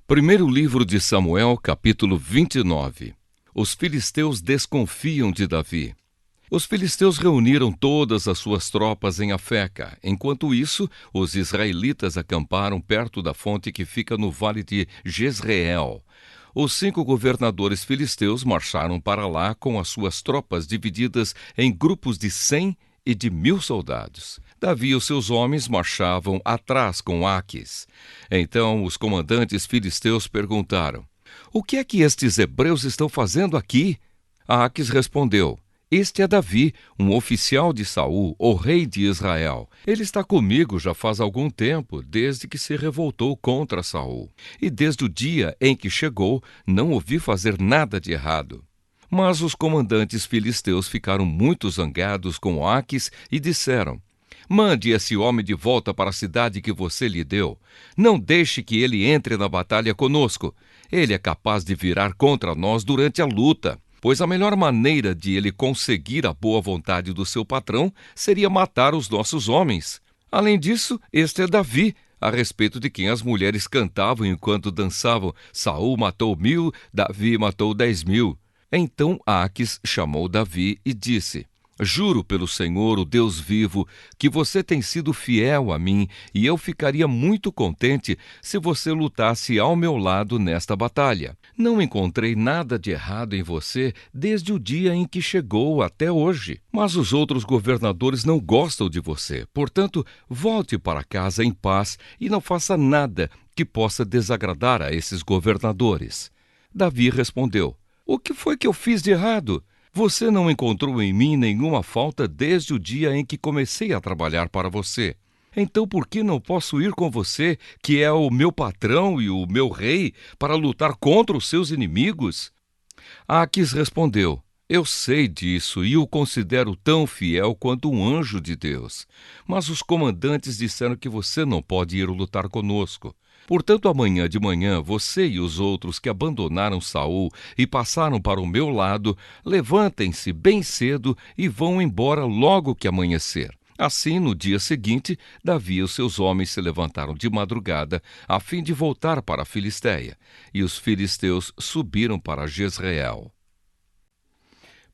Primeiro livro de Samuel, capítulo 29. Os filisteus desconfiam de Davi. Os filisteus reuniram todas as suas tropas em Afeca. Enquanto isso, os israelitas acamparam perto da fonte que fica no vale de Jezreel. Os 5 governadores filisteus marcharam para lá com as suas tropas divididas em grupos de 100 e de 1.000 soldados. Davi e os seus homens marchavam atrás com Aquis. Então os comandantes filisteus perguntaram: "O que é que estes hebreus estão fazendo aqui?" Aquis respondeu: "Este é Davi, um oficial de Saul, o rei de Israel. Ele está comigo já faz algum tempo, desde que se revoltou contra Saul. E desde o dia em que chegou, não ouvi fazer nada de errado." Mas os comandantes filisteus ficaram muito zangados com Aquis e disseram: "Mande esse homem de volta para a cidade que você lhe deu. Não deixe que ele entre na batalha conosco. Ele é capaz de virar contra nós durante a luta, pois a melhor maneira de ele conseguir a boa vontade do seu patrão seria matar os nossos homens. Além disso, este é Davi, a respeito de quem as mulheres cantavam enquanto dançavam: Saul matou 1.000, Davi matou 10.000. Então Aquis chamou Davi e disse: "Juro pelo Senhor, o Deus vivo, que você tem sido fiel a mim, e eu ficaria muito contente se você lutasse ao meu lado nesta batalha. Não encontrei nada de errado em você desde o dia em que chegou até hoje. Mas os outros governadores não gostam de você. Portanto, volte para casa em paz e não faça nada que possa desagradar a esses governadores." Davi respondeu: "O que foi que eu fiz de errado? Você não encontrou em mim nenhuma falta desde o dia em que comecei a trabalhar para você. Então por que não posso ir com você, que é o meu patrão e o meu rei, para lutar contra os seus inimigos?" Aquis respondeu: "Eu sei disso e o considero tão fiel quanto um anjo de Deus. Mas os comandantes disseram que você não pode ir lutar conosco. Portanto, amanhã de manhã, você e os outros que abandonaram Saul e passaram para o meu lado, levantem-se bem cedo e vão embora logo que amanhecer." Assim, no dia seguinte, Davi e os seus homens se levantaram de madrugada, a fim de voltar para a Filistéia, e os filisteus subiram para Jezreel.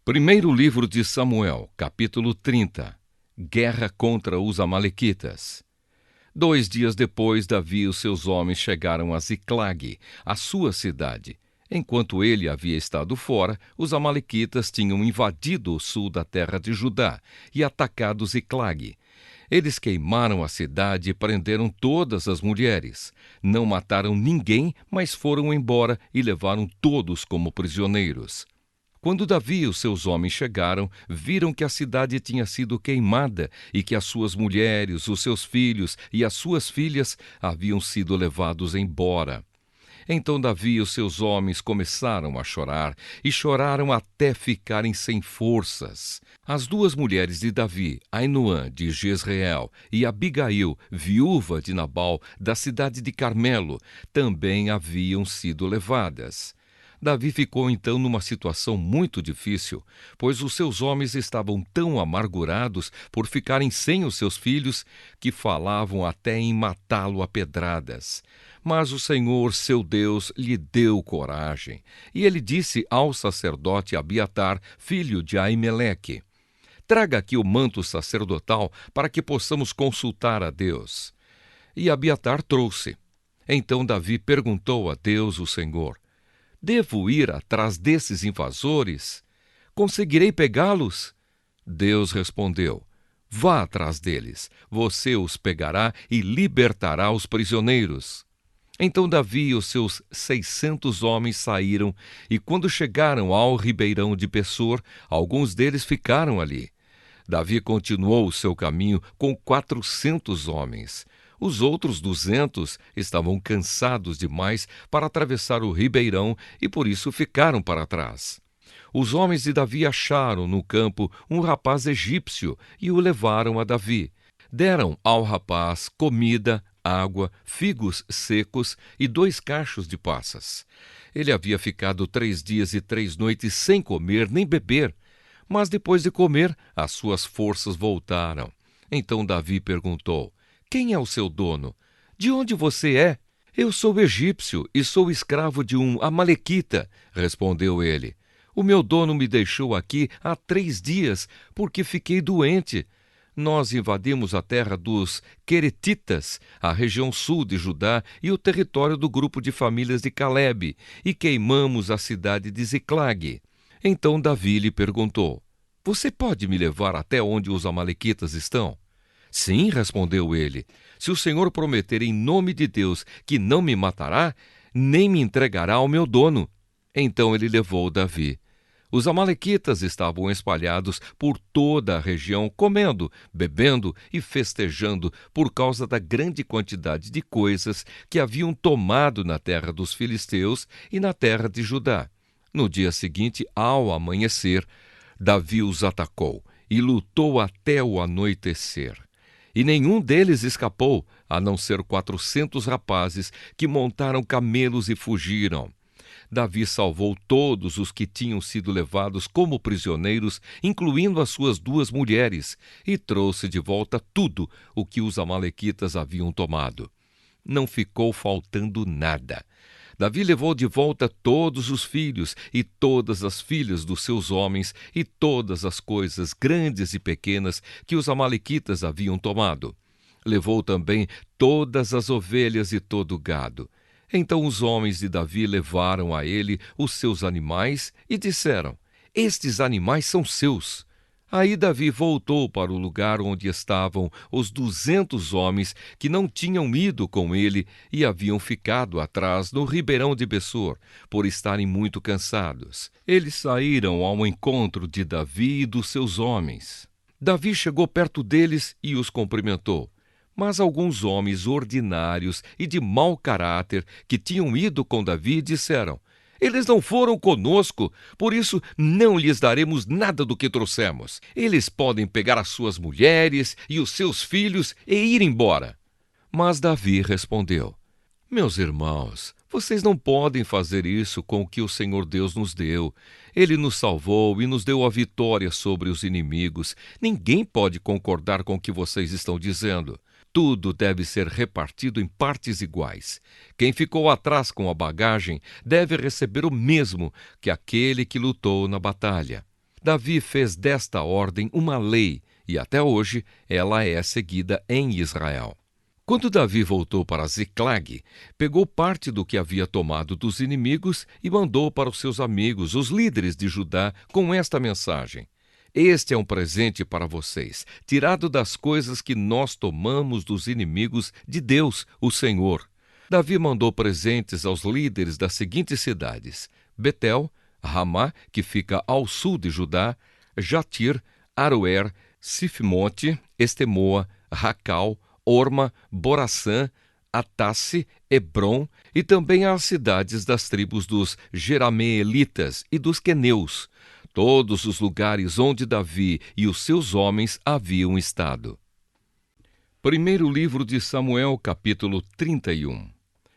Primeiro livro de Samuel, capítulo 30. Guerra contra os amalequitas. 2 dias depois, Davi e os seus homens chegaram a Ziclag, a sua cidade. Enquanto ele havia estado fora, os amalequitas tinham invadido o sul da terra de Judá e atacado Ziclag. Eles queimaram a cidade e prenderam todas as mulheres. Não mataram ninguém, mas foram embora e levaram todos como prisioneiros. Quando Davi e os seus homens chegaram, viram que a cidade tinha sido queimada e que as suas mulheres, os seus filhos e as suas filhas haviam sido levados embora. Então Davi e os seus homens começaram a chorar, e choraram até ficarem sem forças. As 2 mulheres de Davi, Ainoã de Jezreel e Abigail, viúva de Nabal, da cidade de Carmelo, também haviam sido levadas. Davi ficou então numa situação muito difícil, pois os seus homens estavam tão amargurados por ficarem sem os seus filhos que falavam até em matá-lo a pedradas. Mas o Senhor, seu Deus, lhe deu coragem, e ele disse ao sacerdote Abiatar, filho de Aimeleque: "Traga aqui o manto sacerdotal para que possamos consultar a Deus." E Abiatar trouxe. Então Davi perguntou a Deus, o Senhor: "Devo ir atrás desses invasores? Conseguirei pegá-los?" Deus respondeu: "Vá atrás deles. Você os pegará e libertará os prisioneiros." Então Davi e os seus 600 homens saíram, e quando chegaram ao ribeirão de Pessor, alguns deles ficaram ali. Davi continuou o seu caminho com 400 homens. Os outros 200 estavam cansados demais para atravessar o ribeirão e por isso ficaram para trás. Os homens de Davi acharam no campo um rapaz egípcio e o levaram a Davi. Deram ao rapaz comida, água, figos secos e 2 cachos de passas. Ele havia ficado 3 dias e 3 noites sem comer nem beber, mas depois de comer, as suas forças voltaram. Então Davi perguntou: "Quem é o seu dono? De onde você é?" Eu sou egípcio e sou escravo de um amalequita, respondeu ele. O meu dono me deixou aqui há 3 dias, porque fiquei doente. Nós invadimos a terra dos Queretitas, a região sul de Judá e o território do grupo de famílias de Calebe, e queimamos a cidade de Ziclag. Então Davi lhe perguntou: Você pode me levar até onde os amalequitas estão? Sim, respondeu ele. Se o Senhor prometer em nome de Deus que não me matará, nem me entregará ao meu dono. Então ele levou Davi. Os amalequitas estavam espalhados por toda a região, comendo, bebendo e festejando por causa da grande quantidade de coisas que haviam tomado na terra dos filisteus e na terra de Judá. No dia seguinte, ao amanhecer, Davi os atacou e lutou até o anoitecer. E nenhum deles escapou, a não ser 400 rapazes que montaram camelos e fugiram. Davi salvou todos os que tinham sido levados como prisioneiros, incluindo as suas 2 mulheres, e trouxe de volta tudo o que os amalequitas haviam tomado. Não ficou faltando nada. Davi levou de volta todos os filhos e todas as filhas dos seus homens e todas as coisas grandes e pequenas que os amalequitas haviam tomado. Levou também todas as ovelhas e todo o gado. Então os homens de Davi levaram a ele os seus animais e disseram: Estes animais são seus. Aí Davi voltou para o lugar onde estavam os 200 homens que não tinham ido com ele e haviam ficado atrás no ribeirão de Bessor, por estarem muito cansados. Eles saíram ao encontro de Davi e dos seus homens. Davi chegou perto deles e os cumprimentou. Mas alguns homens ordinários e de mau caráter que tinham ido com Davi disseram: Eles não foram conosco, por isso não lhes daremos nada do que trouxemos. Eles podem pegar as suas mulheres e os seus filhos e ir embora. Mas Davi respondeu: Meus irmãos, vocês não podem fazer isso com o que o Senhor Deus nos deu. Ele nos salvou e nos deu a vitória sobre os inimigos. Ninguém pode concordar com o que vocês estão dizendo. Tudo deve ser repartido em partes iguais. Quem ficou atrás com a bagagem deve receber o mesmo que aquele que lutou na batalha. Davi fez desta ordem uma lei, e até hoje ela é seguida em Israel. Quando Davi voltou para Ziclag, pegou parte do que havia tomado dos inimigos e mandou para os seus amigos, os líderes de Judá, com esta mensagem: Este é um presente para vocês, tirado das coisas que nós tomamos dos inimigos de Deus, o Senhor. Davi mandou presentes aos líderes das seguintes cidades: Betel, Ramá, que fica ao sul de Judá, Jatir, Aroer, Sifmote, Estemoa, Racal, Orma, Boraçã, Atasse, Hebrom e também às cidades das tribos dos Jerameelitas e dos Queneus, todos os lugares onde Davi e os seus homens haviam estado. Primeiro livro de Samuel, capítulo 31.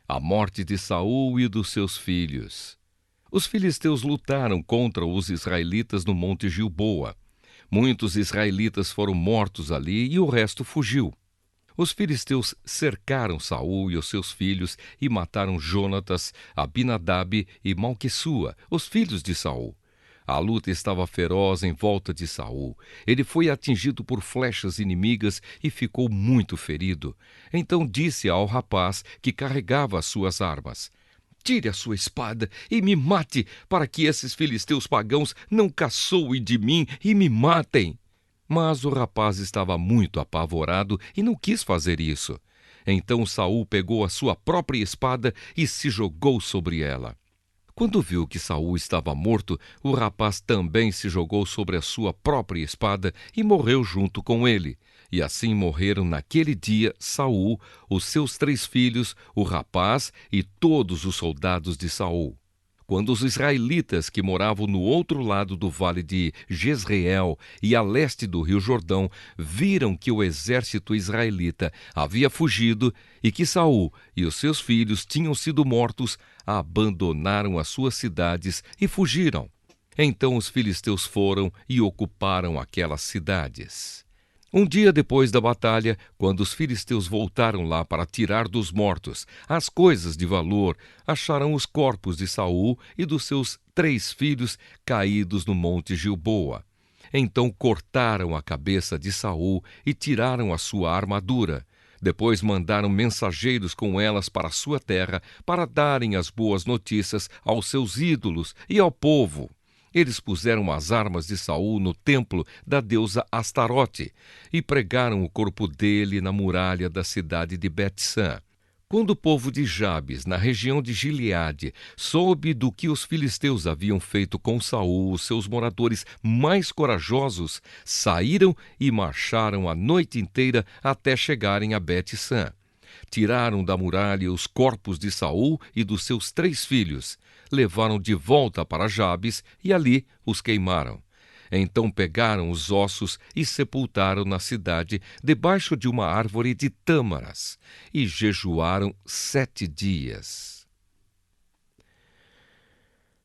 A morte de Saul e dos seus filhos. Os filisteus lutaram contra os israelitas no monte Gilboa. Muitos israelitas foram mortos ali e o resto fugiu. Os filisteus cercaram Saul e os seus filhos e mataram Jonatas, Abinadab e Malquissua, os filhos de Saul. A luta estava feroz em volta de Saul. Ele foi atingido por flechas inimigas e ficou muito ferido. Então disse ao rapaz que carregava as suas armas: Tire a sua espada e me mate, para que esses filisteus pagãos não caçoem de mim e me matem. Mas o rapaz estava muito apavorado e não quis fazer isso. Então Saul pegou a sua própria espada e se jogou sobre ela. Quando viu que Saul estava morto, o rapaz também se jogou sobre a sua própria espada e morreu junto com ele. E assim morreram naquele dia Saul, os seus 3 filhos, o rapaz e todos os soldados de Saul. Quando os israelitas que moravam no outro lado do vale de Jezreel e a leste do rio Jordão viram que o exército israelita havia fugido e que Saul e os seus filhos tinham sido mortos, abandonaram as suas cidades e fugiram. Então os filisteus foram e ocuparam aquelas cidades. Um dia depois da batalha, quando os filisteus voltaram lá para tirar dos mortos as coisas de valor, acharam os corpos de Saul e dos seus 3 filhos caídos no monte Gilboa. Então cortaram a cabeça de Saul e tiraram a sua armadura. Depois mandaram mensageiros com elas para a sua terra para darem as boas notícias aos seus ídolos e ao povo. Eles puseram as armas de Saul no templo da deusa Astarote e pregaram o corpo dele na muralha da cidade de Bet-san. Quando o povo de Jabes, na região de Gileade, soube do que os filisteus haviam feito com Saul, os seus moradores mais corajosos saíram e marcharam a noite inteira até chegarem a Bet-san. Tiraram da muralha os corpos de Saul e dos seus 3 filhos, levaram de volta para Jabes e ali os queimaram. Então pegaram os ossos e sepultaram na cidade, debaixo de uma árvore de tâmaras, e jejuaram 7 dias.